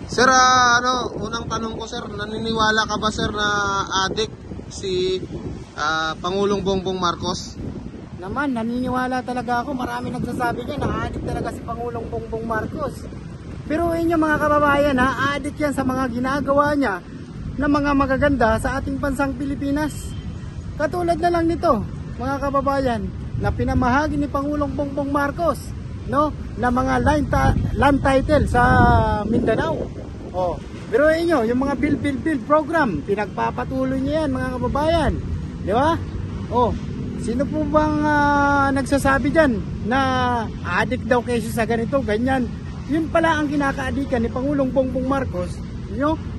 Sir, unang tanong ko sir, naniniwala ka ba sir na adik si Pangulong Bongbong Marcos? Naman, naniniwala talaga ako. Marami nagsasabi niya na adik talaga si Pangulong Bongbong Marcos. Pero inyo mga kababayan ha, adik yan sa mga ginagawa niya na mga magaganda sa ating bansang Pilipinas. Katulad na lang nito, mga kababayan, na pinamahagi ni Pangulong Bongbong Marcos, no, na mga land title sa Mindanao. Oh, pero inyo, yung mga bill program, pinagpapatuloy niya yan mga kababayan. Di ba? Oh, sino po bang nagsasabi dyan na adik daw kasi sa ganito, ganyan? Yun pala ang kinakaadikan ni Pangulong Bongbong Marcos,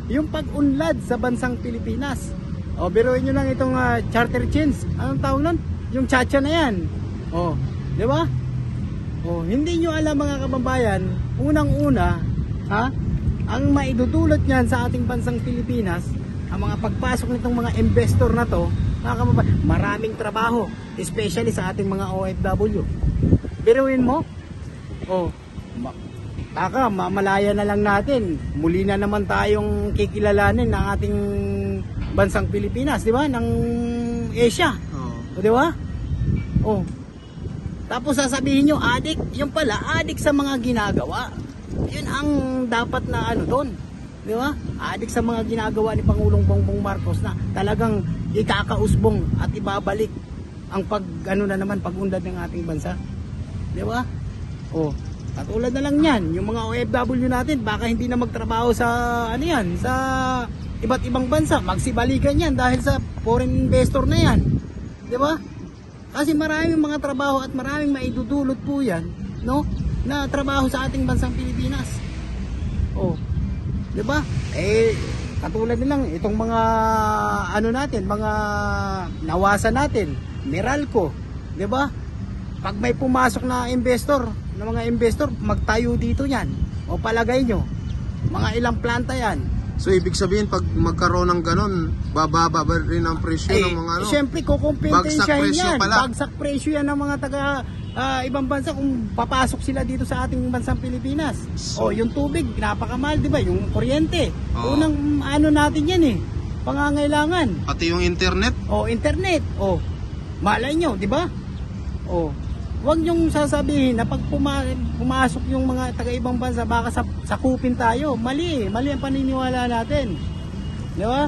yung pag-unlad sa bansang Pilipinas. O, biruin nyo lang itong charter chains. Anong tawag nun? Yung chacha na yan. O, di ba? O, hindi nyo alam mga kababayan, unang-una, ang maidudulot niyan sa ating bansang Pilipinas, ang mga pagpasok nitong mga investor na to, mga kababayan, maraming trabaho, especially sa ating mga OFW. Biruin mo, mamalaya na lang natin. Muli na naman tayong kikilalanin ng ating bansang Pilipinas, di ba? Ng Asia. O, di ba? O. Tapos sasabihin nyo, adik, yung pala, adik sa mga ginagawa. Yun ang dapat na doon. Di ba? Adik sa mga ginagawa ni Pangulong Bongbong Marcos na talagang ikakausbong at ibabalik ang pag-unlad ng ating bansa. Di ba? O. Katulad na lang yan, yung mga OFW natin, baka hindi na magtrabaho sa sa iba't ibang bansa, magsibalikan yan dahil sa foreign investor na yan. 'Di ba? Kasi maraming mga trabaho at maraming maidudulot po yan, no? Na trabaho sa ating bansang Pilipinas. Oh. 'Di ba? Katulad na lang itong mga mga nawasan natin, Meralco, 'di ba? Pag may pumasok na mga investor, magtayo dito yan. O palagay nyo, mga ilang planta yan. So ibig sabihin pag magkaroon ng ganon, bababa rin ang presyo ng mga Siyempre kukumpensyahin yan. Bagsak presyo yan ng mga taga ibang bansa kung papasok sila dito sa ating bansang Pilipinas. So, yung tubig, napakamahal, di ba? Yung kuryente. Unang natin yan pangangailangan. Pati yung internet? Internet. Malay nyo, di ba? Huwag niyong sasabihin na pag pumasok yung mga taga-ibang bansa, baka sakupin tayo. Mali ang paniniwala natin. Di ba?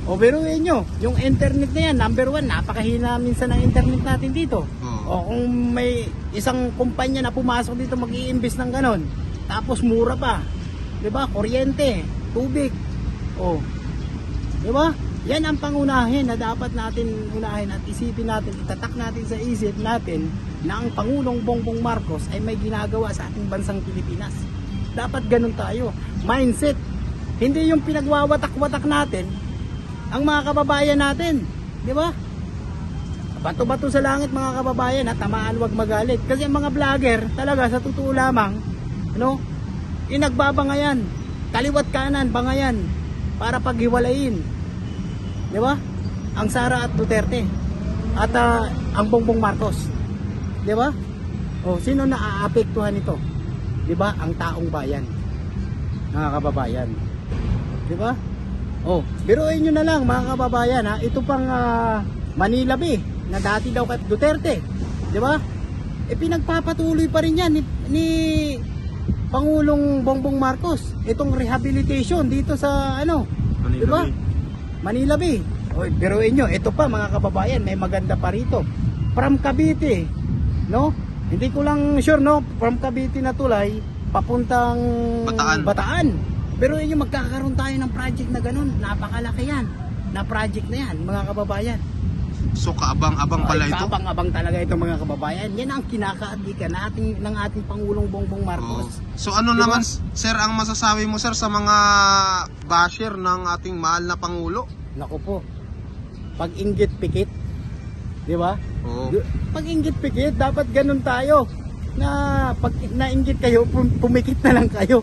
Biruin nyo, yung internet na yan, number 1, napakahina minsan ng internet natin dito. Kung may isang kumpanya na pumasok dito, mag-i-invest ng ganon, tapos mura pa. Di ba? Kuryente, tubig. Di ba? Yan ang pangunahin na dapat natin unahin at isipin natin, itatak natin sa isip natin na ang Pangulong Bongbong Marcos ay may ginagawa sa ating bansang Pilipinas. Dapat ganun tayo. Mindset. Hindi yung pinagwawatak-watak natin ang mga kababayan natin. Di ba? Bato-bato sa langit mga kababayan at tamaan wag magalit. Kasi ang mga vlogger talaga sa totoo lamang, inagbabangayan. Kaliwat kanan, bangayan para paghiwalayin. Di ba? Ang Sara at Duterte at ang Bongbong Marcos. Di ba? Sino naaapektuhan nito? Di ba? Ang taong bayan. Mga kababayan. Di ba? Biruin nyo na lang mga kababayan ito pang Manila Bay na dati daw kay Duterte. Di ba? Pinagpapatuloy pa rin yan ni Pangulong Bongbong Marcos. Itong rehabilitation dito sa di ba? Manila Bay. Biruin nyo, ito pa mga kababayan, may maganda pa rito. From Cavite, hindi ko lang sure, from Cavite na tulay, papuntang Bataan. Biruin nyo, magkakaroon tayo ng project na ganun. Napakalaki yan, na project na yan, mga kababayan. So kaabang-abang pala ito? Kaabang-abang talaga ito mga kababayan. Yan ang kinakaadikan ng ating Pangulong Bongbong Marcos. So naman sir ang masasabi mo sir sa mga basher ng ating mahal na Pangulo? Naku po, pag inggit pikit, di ba? Pag inggit pikit, dapat ganun tayo. Na pag nainggit kayo, pumikit na lang kayo.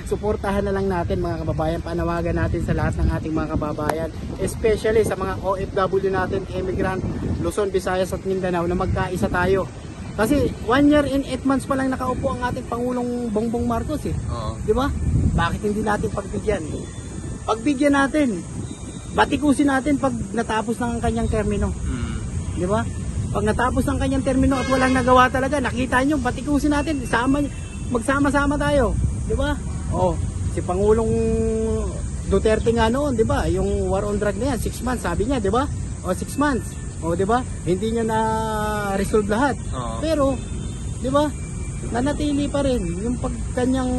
Suportahan na lang natin mga kababayan. Panawagan natin sa lahat ng ating mga kababayan, especially sa mga OFW natin, immigrant, Luzon, Visayas at Mindanao, na magkaisa tayo. Kasi 1 year and 8 months pa lang nakaupo ang ating Pangulong Bongbong Marcos eh. Oo. Di ba? Bakit hindi natin pagbigyan? Pagbigyan natin. Batikusin natin pag natapos ng kanyang termino. Mm. Di ba? Pag natapos ng kanyang termino at walang nagawa talaga, nakita nyo, batikusin natin. Magsama-sama tayo. Di ba? Oh, si Pangulong Duterte nga noon, di ba? Yung war on drug na yan, 6 months, sabi niya, di ba? O 6 months. O, di ba? Hindi niya na-resolve lahat. Oo. Pero, di ba? Nanatili pa rin yung kanyang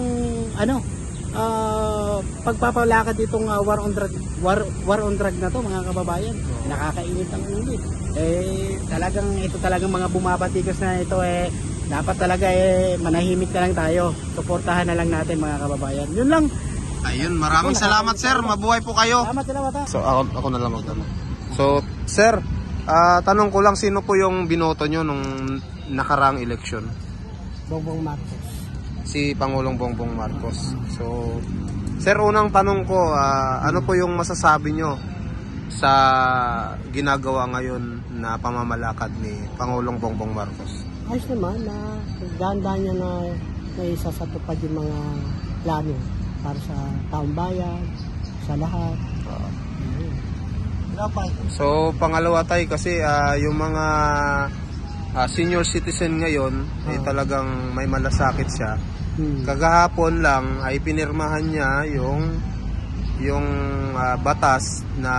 pagpapalakad itong war on drug na to, mga kababayan. Nakakainit ang ulo. Ito talagang mga bumabatikas na ito dapat talaga manahimik na lang tayo. Suportahan na lang natin, mga kababayan. Yun lang. Ayun, maraming salamat sir. Mabuhay po kayo. Salamat. So ako na lang magtanong. So sir, tanong ko lang, sino po yung binoto nyo nung nakaraang eleksyon? Bongbong Marcos. Si Pangulong Bongbong Marcos. So sir, unang tanong ko, ano po yung masasabi nyo sa ginagawa ngayon na pamamalakad ni Pangulong Bongbong Marcos? Ayos naman na ganda niya na isa sa tupad yung mga plano para sa taong bayan, sa lahat. So pangalawa tayo kasi yung mga senior citizen ngayon ay talagang may malasakit siya. Kagahapon lang ay pinirmahan niya yung batas na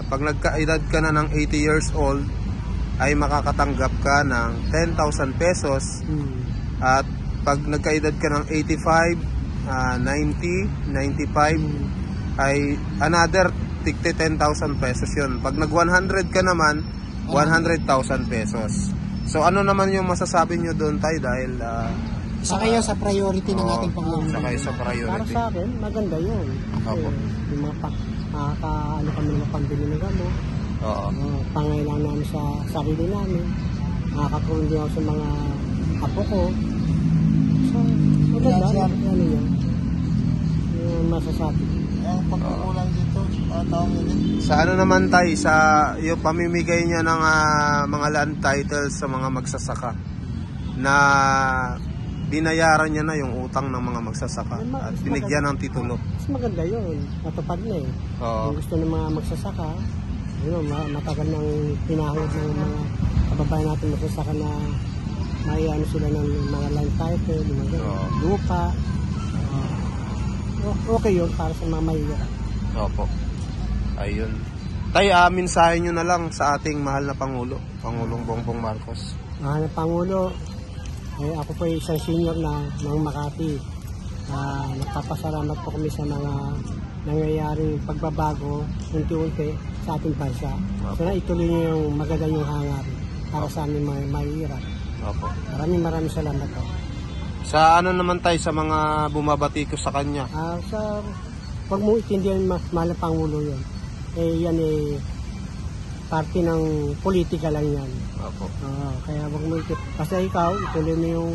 pag nagkaedad ka na ng 80 years old ay makakatanggap ka ng 10,000 pesos at pag nagkaedad ka ng 85, 90, 95 ay another 10,000 pesos yun. Pag nag 100 ka naman, 100,000 pesos. So ano naman yung masasabi nyo doon tayo dahil Isa kayo sa priority ng ating Pangulong. Isa kayo sa priority. Para sa akin, maganda yun. Kasi yung mga kami ng pambili ng gamot, pangailangan namin sa sarili namin, nakakatulong din ako sa mga apo ko. So, maganda. Ano yun? Yung masasabi. Ang pagkukulang dito, taong yun. Sa ano naman tayo, sa yung pamimigay niya ng mga land titles sa mga magsasaka na binayaran niya na yung utang ng mga magsasaka at binigyan ng titulo. Mas maganda yun. Natupad na eh. Kung gusto ng mga magsasaka, yun, matagal nang pinahod ng mga kababayan natin magsasaka na may ano sila ng mga land title, mga lupa. Okay yun para sa mga mahirap. Opo. Ayun. Tay, mensahe nyo na lang sa ating mahal na Pangulo, Pangulong Bongbong Marcos. Mahal na Pangulo, ako po isang senior ng Makati. Nagpapasalamat po kami sa mga nangyayaring pagbabago unti-unti sa ating bansa. So na ituloy niyo yung magandang yung hangarin para sa aming mga mahirap. Opo. Maraming salamat po. Sa ano naman tayo sa mga bumabati ko sa kanya? Pag mo itindihan mahal na Pangulo yun, yan parte ng politika lang yan. Opo. Kaya wag mo kasi ikaw, ituloy mo yung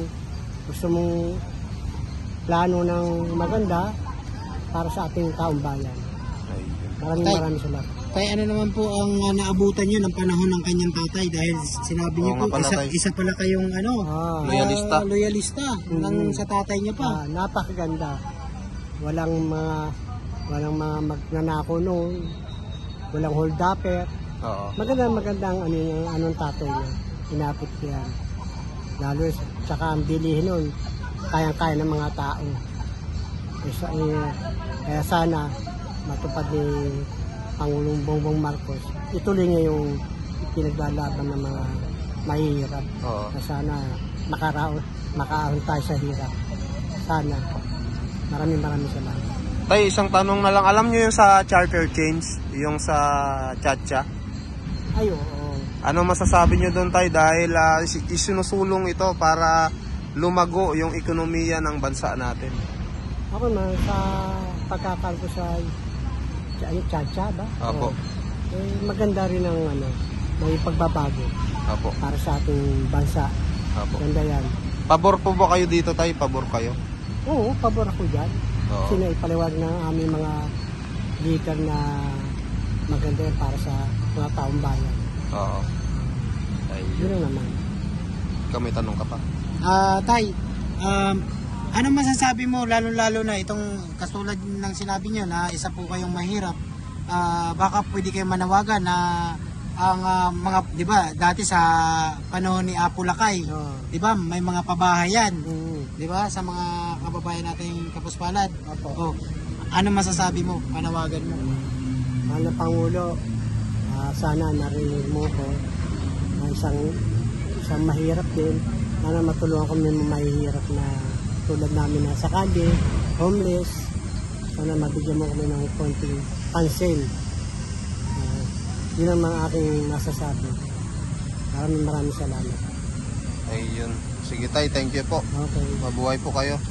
gusto mong plano ng maganda para sa ating taong bayan. Maraming salamat. Tay, ano naman po ang naabutan nyo ng panahon ng kanyang tatay dahil sinabi niyo po isa pala kayong loyalista ng sa tatay niya pa. Napakaganda. Walang mga magnanako noon. Walang hold-upper. Magandang anong tatay niya. Inapit niya. Lalo saka ang bilihin nun, kayang-kaya ng mga tao. Kaya sana matupad ni Pangulong Bongbong Marcos, ituloy niya yung pinaglalaban ng mga mahihirap. Na sana makaahon tayo sa hirap. Sana. Maraming salamat. Tay, isang tanong na lang. Alam nyo yung sa charter change, yung sa Chacha? Ay, oo. Ano masasabi nyo doon tayo dahil isinusulong ito para lumago yung ekonomiya ng bansa natin? Ako na, sa pagkakal ko sa Chacha ba? Opo. Maganda rin ang may pagbabago. Opo. Para sa ating bansa. Opo. Ganda yan. Pabor po ba kayo dito tayo? Pabor kayo? Oo, pabor ako dyan. Kasi naipaliwag ng aming mga leader na maganda yan para sa mga taong bayan. Oo. Yun lang naman. ikaw may tanong ka pa. Tay, ano masasabi mo lalo-lalo na itong katulad ng sinabi niyo na isa po kayong mahirap, baka pwede kayong manawagan na ang mga, 'di ba, dati sa panahon ni Apo Lakay, 'di ba, may mga pabahayan, 'di ba, sa mga kababayan nating kapuspalad. Ano masasabi mo, panawagan mo? Ano, Pangulo, sana narinig mo ko, isang mahirap din, sana matulungan kami ng mahihirap na tulad namin na sa kalye, homeless, sana mabigyan mo kami ng konting pansin. Yun ang mga aking masasabi. Maraming salamat. Ayun. Sige tay, thank you po. Okay. Mabuhay po kayo.